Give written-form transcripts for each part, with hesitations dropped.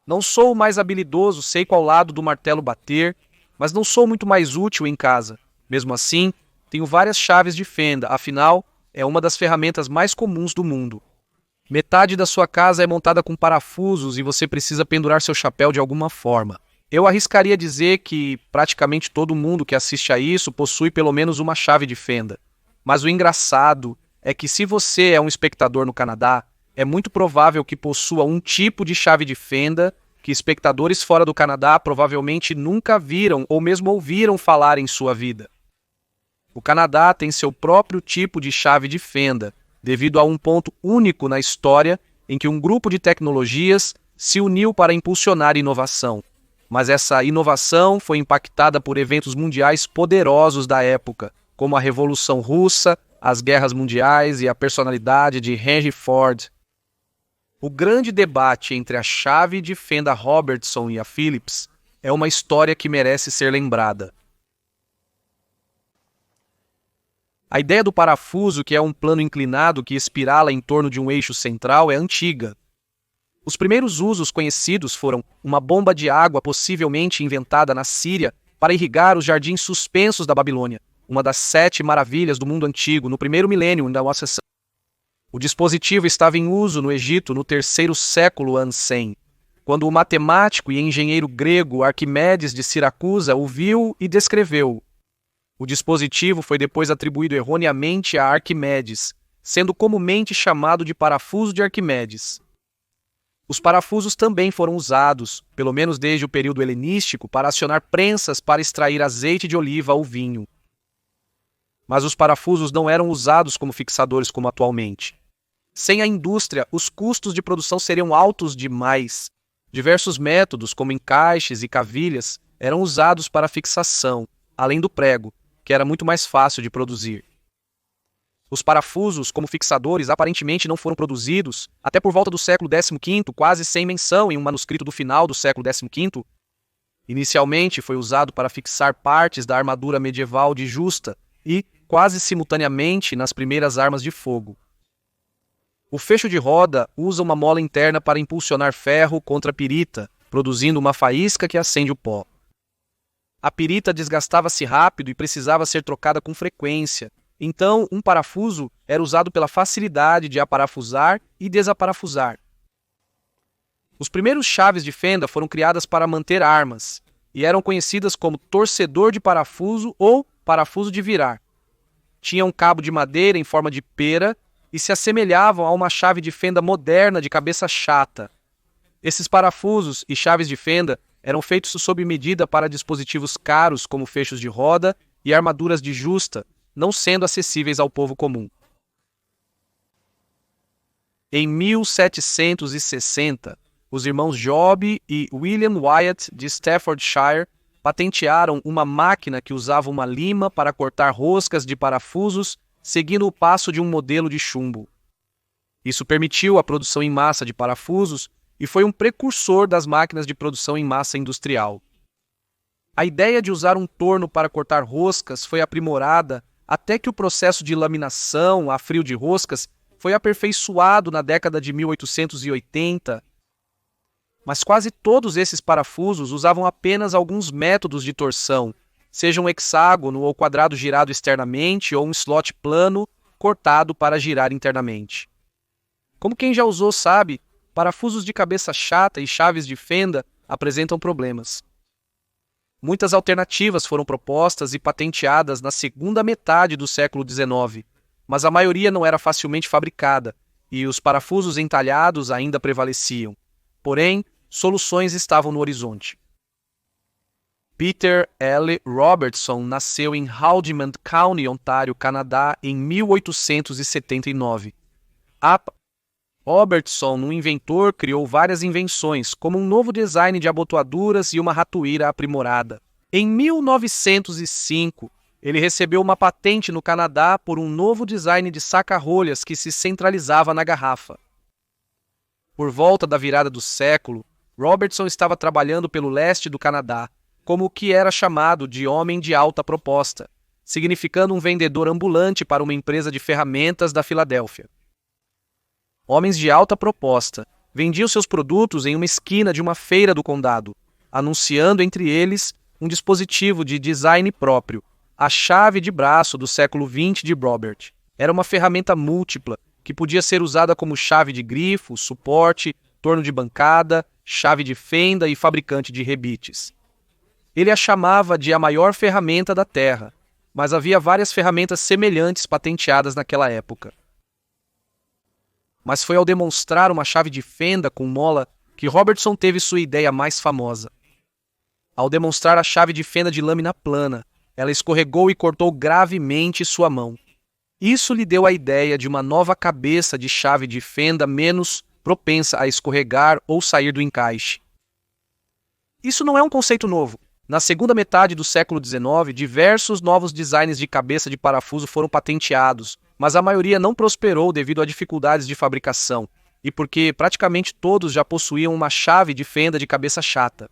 Não sou o mais habilidoso, sei qual lado do martelo bater, mas não sou muito mais útil em casa. Mesmo assim, tenho várias chaves de fenda, afinal, é uma das ferramentas mais comuns do mundo. Metade da sua casa é montada com parafusos e você precisa pendurar seu chapéu de alguma forma. Eu arriscaria dizer que praticamente todo mundo que assiste a isso possui pelo menos uma chave de fenda. Mas o engraçado é que se você é um espectador no Canadá, é muito provável que possua um tipo de chave de fenda que espectadores fora do Canadá provavelmente nunca viram ou mesmo ouviram falar em sua vida. O Canadá tem seu próprio tipo de chave de fenda, devido a um ponto único na história em que um grupo de tecnologias se uniu para impulsionar inovação. Mas essa inovação foi impactada por eventos mundiais poderosos da época, como a Revolução Russa, as guerras mundiais e a personalidade de Henry Ford. O grande debate entre a chave de fenda Robertson e a Phillips é uma história que merece ser lembrada. A ideia do parafuso, que é um plano inclinado que espirala em torno de um eixo central, é antiga. Os primeiros usos conhecidos foram uma bomba de água possivelmente inventada na Síria para irrigar os jardins suspensos da Babilônia, uma das 7 maravilhas do mundo antigo, no primeiro milênio da nossa era. O dispositivo estava em uso no Egito no 3º século a.C., quando o matemático e engenheiro grego Arquimedes de Siracusa o viu e descreveu. O dispositivo foi depois atribuído erroneamente a Arquimedes, sendo comumente chamado de parafuso de Arquimedes. Os parafusos também foram usados, pelo menos desde o período helenístico, para acionar prensas para extrair azeite de oliva ou vinho. Mas os parafusos não eram usados como fixadores como atualmente. Sem a indústria, os custos de produção seriam altos demais. Diversos métodos, como encaixes e cavilhas, eram usados para fixação, além do prego, que era muito mais fácil de produzir. Os parafusos, como fixadores, aparentemente não foram produzidos até por volta do século XV, quase sem menção em um manuscrito do final do século XV. Inicialmente foi usado para fixar partes da armadura medieval de Justa e, quase simultaneamente, nas primeiras armas de fogo. O fecho de roda usa uma mola interna para impulsionar ferro contra a pirita, produzindo uma faísca que acende o pó. A pirita desgastava-se rápido e precisava ser trocada com frequência. Então, um parafuso era usado pela facilidade de aparafusar e desaparafusar. Os primeiros chaves de fenda foram criadas para manter armas e eram conhecidas como torcedor de parafuso ou parafuso de virar. Tinham um cabo de madeira em forma de pera e se assemelhavam a uma chave de fenda moderna de cabeça chata. Esses parafusos e chaves de fenda eram feitos sob medida para dispositivos caros como fechos de roda e armaduras de justa, não sendo acessíveis ao povo comum. Em 1760, os irmãos Job e William Wyatt de Staffordshire patentearam uma máquina que usava uma lima para cortar roscas de parafusos, seguindo o passo de um modelo de chumbo. Isso permitiu a produção em massa de parafusos e foi um precursor das máquinas de produção em massa industrial. A ideia de usar um torno para cortar roscas foi aprimorada até que o processo de laminação a frio de roscas foi aperfeiçoado na década de 1880. Mas quase todos esses parafusos usavam apenas alguns métodos de torção, seja um hexágono ou quadrado girado externamente ou um slot plano cortado para girar internamente. Como quem já usou sabe, parafusos de cabeça chata e chaves de fenda apresentam problemas. Muitas alternativas foram propostas e patenteadas na segunda metade do século XIX, mas a maioria não era facilmente fabricada e os parafusos entalhados ainda prevaleciam. Porém, soluções estavam no horizonte. Peter L. Robertson nasceu em Haldimand County, Ontário, Canadá, em 1879. Robertson, um inventor, criou várias invenções, como um novo design de abotoaduras e uma ratoeira aprimorada. Em 1905, ele recebeu uma patente no Canadá por um novo design de saca-rolhas que se centralizava na garrafa. Por volta da virada do século, Robertson estava trabalhando pelo leste do Canadá, como o que era chamado de homem de alta proposta, significando um vendedor ambulante para uma empresa de ferramentas da Filadélfia. Homens de alta proposta, vendia os seus produtos em uma esquina de uma feira do condado, anunciando entre eles um dispositivo de design próprio, a chave de braço do século XX de Robert. Era uma ferramenta múltipla que podia ser usada como chave de grifo, suporte, torno de bancada, chave de fenda e fabricante de rebites. Ele a chamava de a maior ferramenta da Terra, mas havia várias ferramentas semelhantes patenteadas naquela época. Mas foi ao demonstrar uma chave de fenda com mola que Robertson teve sua ideia mais famosa. Ao demonstrar a chave de fenda de lâmina plana, ela escorregou e cortou gravemente sua mão. Isso lhe deu a ideia de uma nova cabeça de chave de fenda menos propensa a escorregar ou sair do encaixe. Isso não é um conceito novo. Na segunda metade do século XIX, diversos novos designs de cabeça de parafuso foram patenteados, mas a maioria não prosperou devido a dificuldades de fabricação, e porque praticamente todos já possuíam uma chave de fenda de cabeça chata.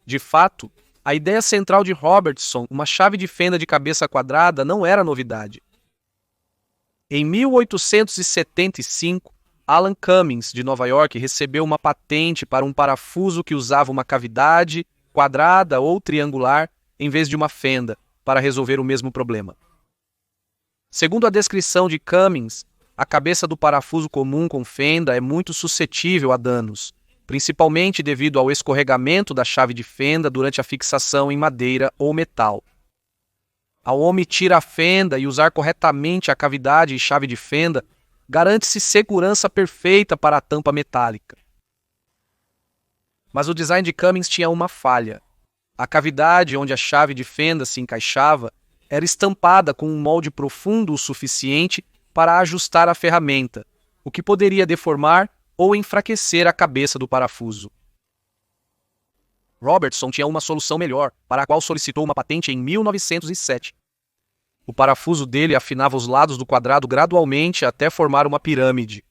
De fato, a ideia central de Robertson, uma chave de fenda de cabeça quadrada, não era novidade. Em 1875, Alan Cummings, de Nova York, recebeu uma patente para um parafuso que usava uma cavidade quadrada ou triangular em vez de uma fenda, para resolver o mesmo problema. Segundo a descrição de Cummings, a cabeça do parafuso comum com fenda é muito suscetível a danos, principalmente devido ao escorregamento da chave de fenda durante a fixação em madeira ou metal. Ao omitir a fenda e usar corretamente a cavidade e chave de fenda, garante-se segurança perfeita para a tampa metálica. Mas o design de Cummings tinha uma falha. A cavidade onde a chave de fenda se encaixava era estampada com um molde profundo o suficiente para ajustar a ferramenta, o que poderia deformar ou enfraquecer a cabeça do parafuso. Robertson tinha uma solução melhor, para a qual solicitou uma patente em 1907. O parafuso dele afinava os lados do quadrado gradualmente até formar uma pirâmide.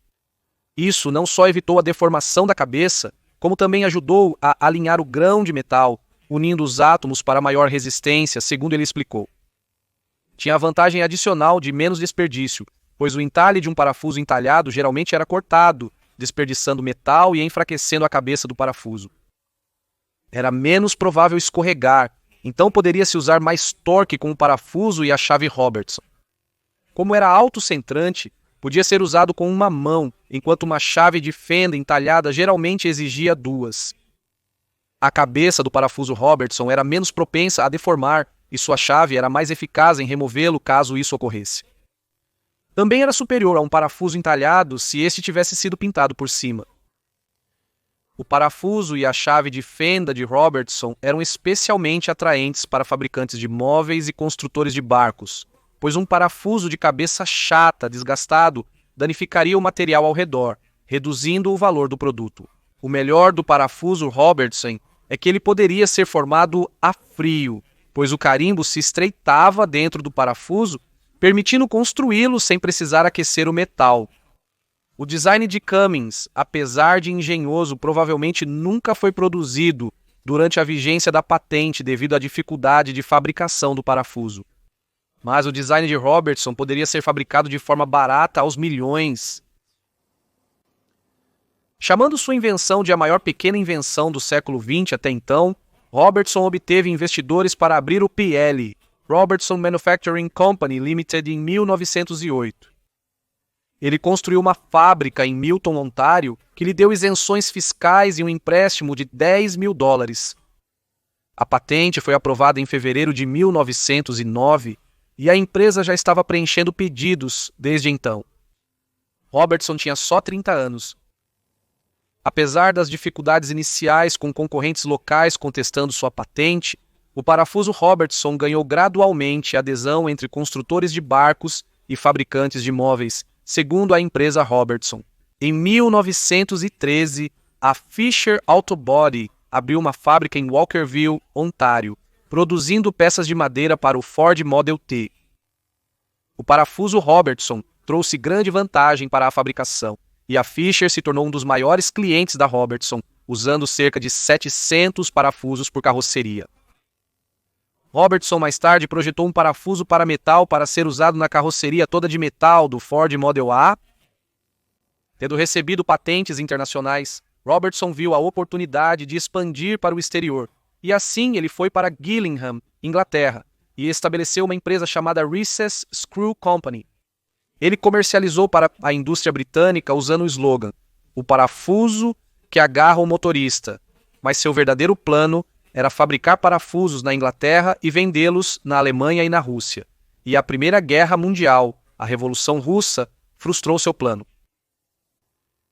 Isso não só evitou a deformação da cabeça, como também ajudou a alinhar o grão de metal, unindo os átomos para maior resistência, segundo ele explicou. Tinha a vantagem adicional de menos desperdício, pois o entalhe de um parafuso entalhado geralmente era cortado, desperdiçando metal e enfraquecendo a cabeça do parafuso. Era menos provável escorregar, então poderia-se usar mais torque com o parafuso e a chave Robertson. Como era autocentrante, podia ser usado com uma mão, enquanto uma chave de fenda entalhada geralmente exigia duas. A cabeça do parafuso Robertson era menos propensa a deformar e sua chave era mais eficaz em removê-lo caso isso ocorresse. Também era superior a um parafuso entalhado se este tivesse sido pintado por cima. O parafuso e a chave de fenda de Robertson eram especialmente atraentes para fabricantes de móveis e construtores de barcos, pois um parafuso de cabeça chata, desgastado, danificaria o material ao redor, reduzindo o valor do produto. O melhor do parafuso Robertson é que ele poderia ser formado a frio, pois o carimbo se estreitava dentro do parafuso, permitindo construí-lo sem precisar aquecer o metal. O design de Cummings, apesar de engenhoso, provavelmente nunca foi produzido durante a vigência da patente devido à dificuldade de fabricação do parafuso. Mas o design de Robertson poderia ser fabricado de forma barata aos milhões. Chamando sua invenção de a maior pequena invenção do século XX até então, Robertson obteve investidores para abrir o PL, Robertson Manufacturing Company Limited, em 1908. Ele construiu uma fábrica em Milton, Ontário, que lhe deu isenções fiscais e um empréstimo de $10.000. A patente foi aprovada em fevereiro de 1909 e a empresa já estava preenchendo pedidos desde então. Robertson tinha só 30 anos. Apesar das dificuldades iniciais com concorrentes locais contestando sua patente, o parafuso Robertson ganhou gradualmente adesão entre construtores de barcos e fabricantes de móveis, segundo a empresa Robertson. Em 1913, a Fisher Auto Body abriu uma fábrica em Walkerville, Ontário, produzindo peças de madeira para o Ford Model T. O parafuso Robertson trouxe grande vantagem para a fabricação, e a Fisher se tornou um dos maiores clientes da Robertson, usando cerca de 700 parafusos por carroceria. Robertson mais tarde projetou um parafuso para metal para ser usado na carroceria toda de metal do Ford Model A. Tendo recebido patentes internacionais, Robertson viu a oportunidade de expandir para o exterior, e assim ele foi para Gillingham, Inglaterra, e estabeleceu uma empresa chamada Recess Screw Company. Ele comercializou para a indústria britânica usando o slogan "o parafuso que agarra o motorista", mas seu verdadeiro plano era fabricar parafusos na Inglaterra e vendê-los na Alemanha e na Rússia. E a Primeira Guerra Mundial, a Revolução Russa, frustrou seu plano.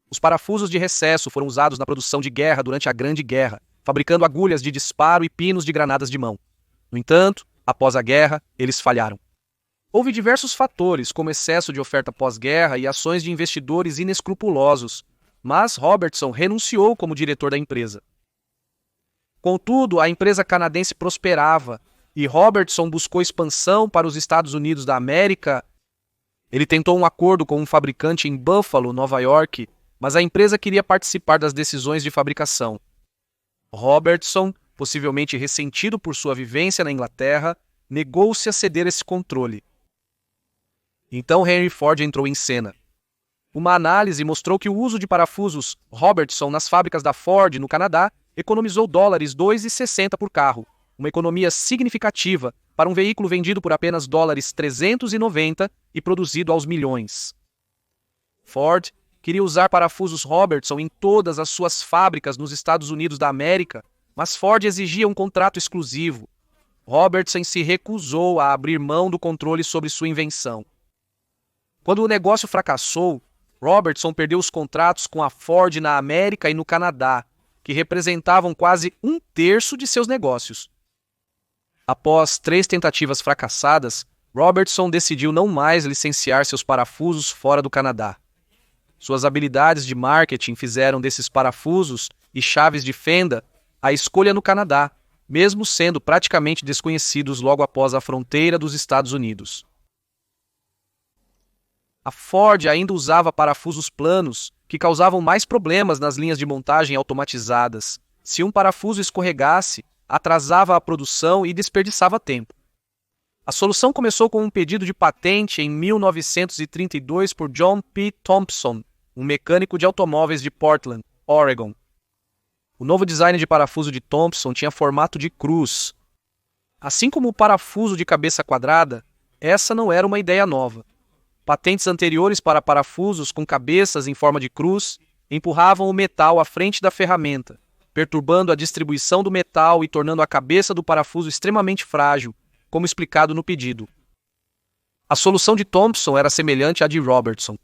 Os parafusos de recesso foram usados na produção de guerra durante a Grande Guerra, fabricando agulhas de disparo e pinos de granadas de mão. No entanto, após a guerra, eles falharam. Houve diversos fatores, como excesso de oferta pós-guerra e ações de investidores inescrupulosos, mas Robertson renunciou como diretor da empresa. Contudo, a empresa canadense prosperava e Robertson buscou expansão para os Estados Unidos da América. Ele tentou um acordo com um fabricante em Buffalo, Nova York, mas a empresa queria participar das decisões de fabricação. Robertson, possivelmente ressentido por sua vivência na Inglaterra, negou-se a ceder esse controle. Então Henry Ford entrou em cena. Uma análise mostrou que o uso de parafusos Robertson nas fábricas da Ford, no Canadá, economizou $2,60 por carro, uma economia significativa para um veículo vendido por apenas $390 e produzido aos milhões. Ford queria usar parafusos Robertson em todas as suas fábricas nos Estados Unidos da América, mas Ford exigia um contrato exclusivo. Robertson se recusou a abrir mão do controle sobre sua invenção. Quando o negócio fracassou, Robertson perdeu os contratos com a Ford na América e no Canadá, que representavam quase 1/3 de seus negócios. Após 3 tentativas fracassadas, Robertson decidiu não mais licenciar seus parafusos fora do Canadá. Suas habilidades de marketing fizeram desses parafusos e chaves de fenda a escolha no Canadá, mesmo sendo praticamente desconhecidos logo após a fronteira dos Estados Unidos. A Ford ainda usava parafusos planos, que causavam mais problemas nas linhas de montagem automatizadas. Se um parafuso escorregasse, atrasava a produção e desperdiçava tempo. A solução começou com um pedido de patente em 1932 por John P. Thompson, um mecânico de automóveis de Portland, Oregon. O novo design de parafuso de Thompson tinha formato de cruz. Assim como o parafuso de cabeça quadrada, essa não era uma ideia nova. Patentes anteriores para parafusos com cabeças em forma de cruz empurravam o metal à frente da ferramenta, perturbando a distribuição do metal e tornando a cabeça do parafuso extremamente frágil, como explicado no pedido. A solução de Thompson era semelhante à de Robertson.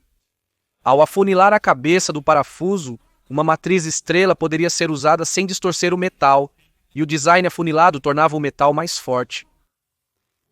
Ao afunilar a cabeça do parafuso, uma matriz estrela poderia ser usada sem distorcer o metal, e o design afunilado tornava o metal mais forte.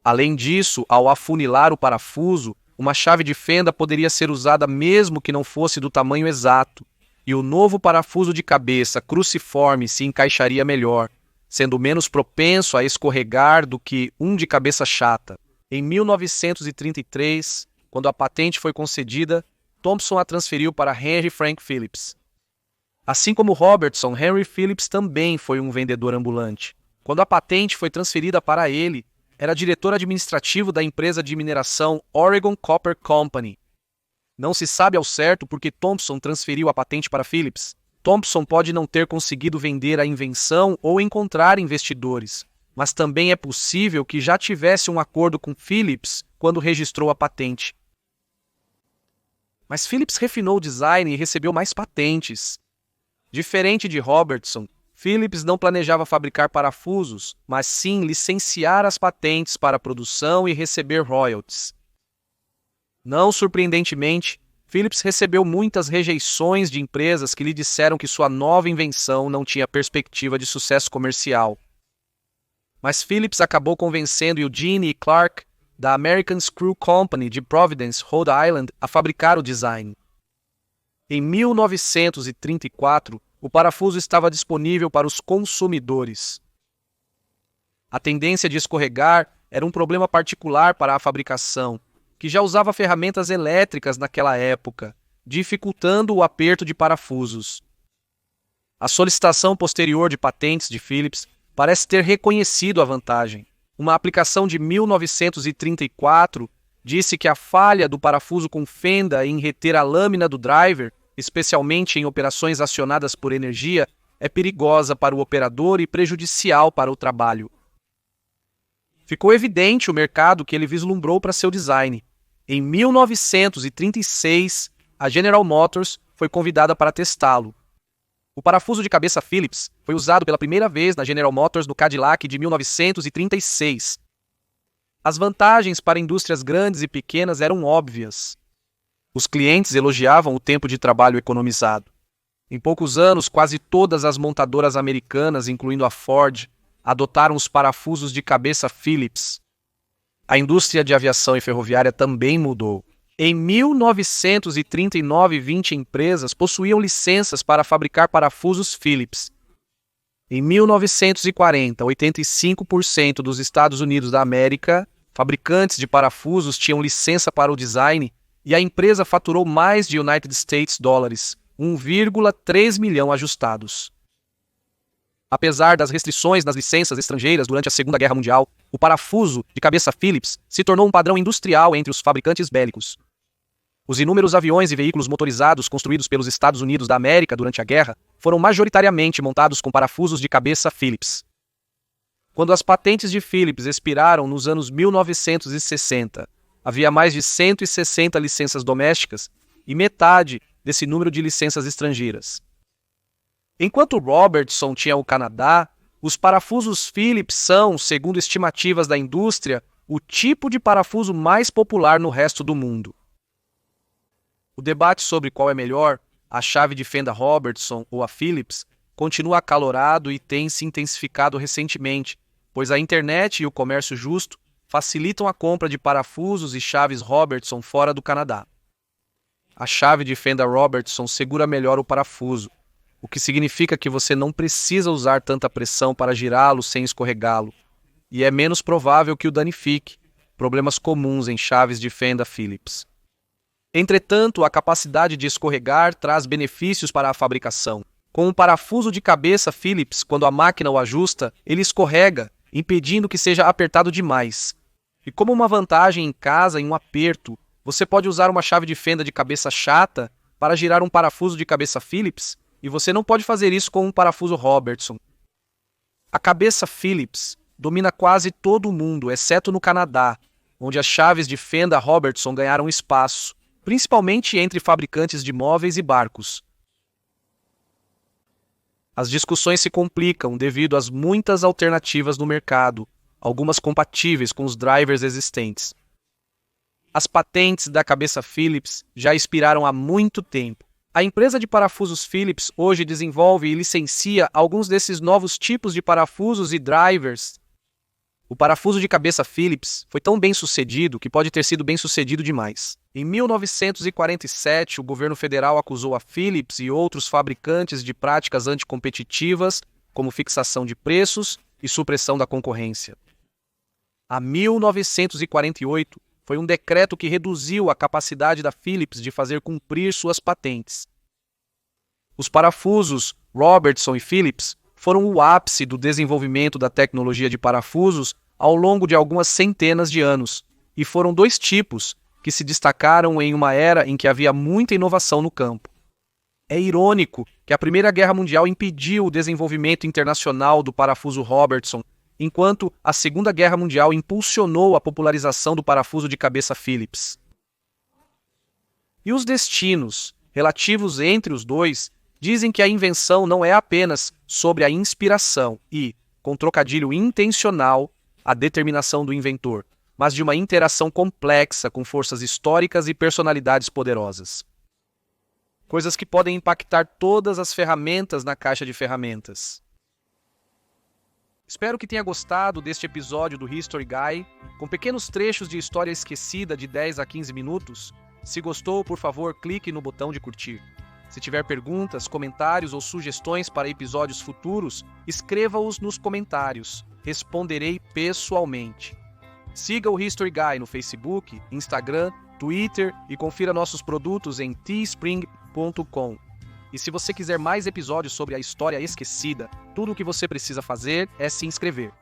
Além disso, ao afunilar o parafuso, uma chave de fenda poderia ser usada mesmo que não fosse do tamanho exato, e o novo parafuso de cabeça cruciforme se encaixaria melhor, sendo menos propenso a escorregar do que um de cabeça chata. Em 1933, quando a patente foi concedida, Thompson a transferiu para Henry Frank Phillips. Assim como Robertson, Henry Phillips também foi um vendedor ambulante. Quando a patente foi transferida para ele, era diretor administrativo da empresa de mineração Oregon Copper Company. Não se sabe ao certo por que Thompson transferiu a patente para Phillips. Thompson pode não ter conseguido vender a invenção ou encontrar investidores, mas também é possível que já tivesse um acordo com Phillips quando registrou a patente. Mas Phillips refinou o design e recebeu mais patentes. Diferente de Robertson, Phillips não planejava fabricar parafusos, mas sim licenciar as patentes para a produção e receber royalties. Não surpreendentemente, Phillips recebeu muitas rejeições de empresas que lhe disseram que sua nova invenção não tinha perspectiva de sucesso comercial. Mas Phillips acabou convencendo Eugene E. Clark, da American Screw Company de Providence, Rhode Island, a fabricar o design. Em 1934, o parafuso estava disponível para os consumidores. A tendência de escorregar era um problema particular para a fabricação, que já usava ferramentas elétricas naquela época, dificultando o aperto de parafusos. A solicitação posterior de patentes de Phillips parece ter reconhecido a vantagem. Uma aplicação de 1934 disse que a falha do parafuso com fenda em reter a lâmina do driver especialmente em operações acionadas por energia, é perigosa para o operador e prejudicial para o trabalho. Ficou evidente o mercado que ele vislumbrou para seu design. Em 1936, a General Motors foi convidada para testá-lo. O parafuso de cabeça Phillips foi usado pela primeira vez na General Motors no Cadillac de 1936. As vantagens para indústrias grandes e pequenas eram óbvias. Os clientes elogiavam o tempo de trabalho economizado. Em poucos anos, quase todas as montadoras americanas, incluindo a Ford, adotaram os parafusos de cabeça Phillips. A indústria de aviação e ferroviária também mudou. Em 1939, 20 empresas possuíam licenças para fabricar parafusos Phillips. Em 1940, 85% dos Estados Unidos da América, fabricantes de parafusos tinham licença para o design e a empresa faturou mais de United States dólares, 1,3 milhão ajustados. Apesar das restrições nas licenças estrangeiras durante a Segunda Guerra Mundial, o parafuso de cabeça Phillips se tornou um padrão industrial entre os fabricantes bélicos. Os inúmeros aviões e veículos motorizados construídos pelos Estados Unidos da América durante a guerra foram majoritariamente montados com parafusos de cabeça Phillips. Quando as patentes de Phillips expiraram nos anos 1960, havia mais de 160 licenças domésticas e metade desse número de licenças estrangeiras. Enquanto Robertson tinha o Canadá, os parafusos Phillips são, segundo estimativas da indústria, o tipo de parafuso mais popular no resto do mundo. O debate sobre qual é melhor, a chave de fenda Robertson ou a Phillips, continua acalorado e tem se intensificado recentemente, pois a internet e o comércio justo facilitam a compra de parafusos e chaves Robertson fora do Canadá. A chave de fenda Robertson segura melhor o parafuso, o que significa que você não precisa usar tanta pressão para girá-lo sem escorregá-lo, e é menos provável que o danifique, problemas comuns em chaves de fenda Phillips. Entretanto, a capacidade de escorregar traz benefícios para a fabricação. Com um parafuso de cabeça Phillips, quando a máquina o ajusta, ele escorrega, impedindo que seja apertado demais. E como uma vantagem em casa, em um aperto, você pode usar uma chave de fenda de cabeça chata para girar um parafuso de cabeça Phillips, e você não pode fazer isso com um parafuso Robertson. A cabeça Phillips domina quase todo o mundo, exceto no Canadá, onde as chaves de fenda Robertson ganharam espaço, principalmente entre fabricantes de móveis e barcos. As discussões se complicam devido às muitas alternativas no mercado, algumas compatíveis com os drivers existentes. As patentes da cabeça Phillips já expiraram há muito tempo. A empresa de parafusos Phillips hoje desenvolve e licencia alguns desses novos tipos de parafusos e drivers. O parafuso de cabeça Phillips foi tão bem sucedido que pode ter sido bem sucedido demais. Em 1947, o governo federal acusou a Phillips e outros fabricantes de práticas anticompetitivas, como fixação de preços e supressão da concorrência. A 1948 foi um decreto que reduziu a capacidade da Phillips de fazer cumprir suas patentes. Os parafusos Robertson e Phillips foram o ápice do desenvolvimento da tecnologia de parafusos ao longo de algumas centenas de anos, e foram dois tipos que se destacaram em uma era em que havia muita inovação no campo. É irônico que a Primeira Guerra Mundial impediu o desenvolvimento internacional do parafuso Robertson, enquanto a Segunda Guerra Mundial impulsionou a popularização do parafuso de cabeça Phillips. E os destinos, relativos entre os dois, dizem que a invenção não é apenas sobre a inspiração e, com trocadilho intencional, a determinação do inventor, mas de uma interação complexa com forças históricas e personalidades poderosas. Coisas que podem impactar todas as ferramentas na caixa de ferramentas. Espero que tenha gostado deste episódio do History Guy, com pequenos trechos de história esquecida de 10 a 15 minutos. Se gostou, por favor, clique no botão de curtir. Se tiver perguntas, comentários ou sugestões para episódios futuros, escreva-os nos comentários. Responderei pessoalmente. Siga o History Guy no Facebook, Instagram, Twitter e confira nossos produtos em teespring.com. E se você quiser mais episódios sobre a história esquecida, tudo o que você precisa fazer é se inscrever.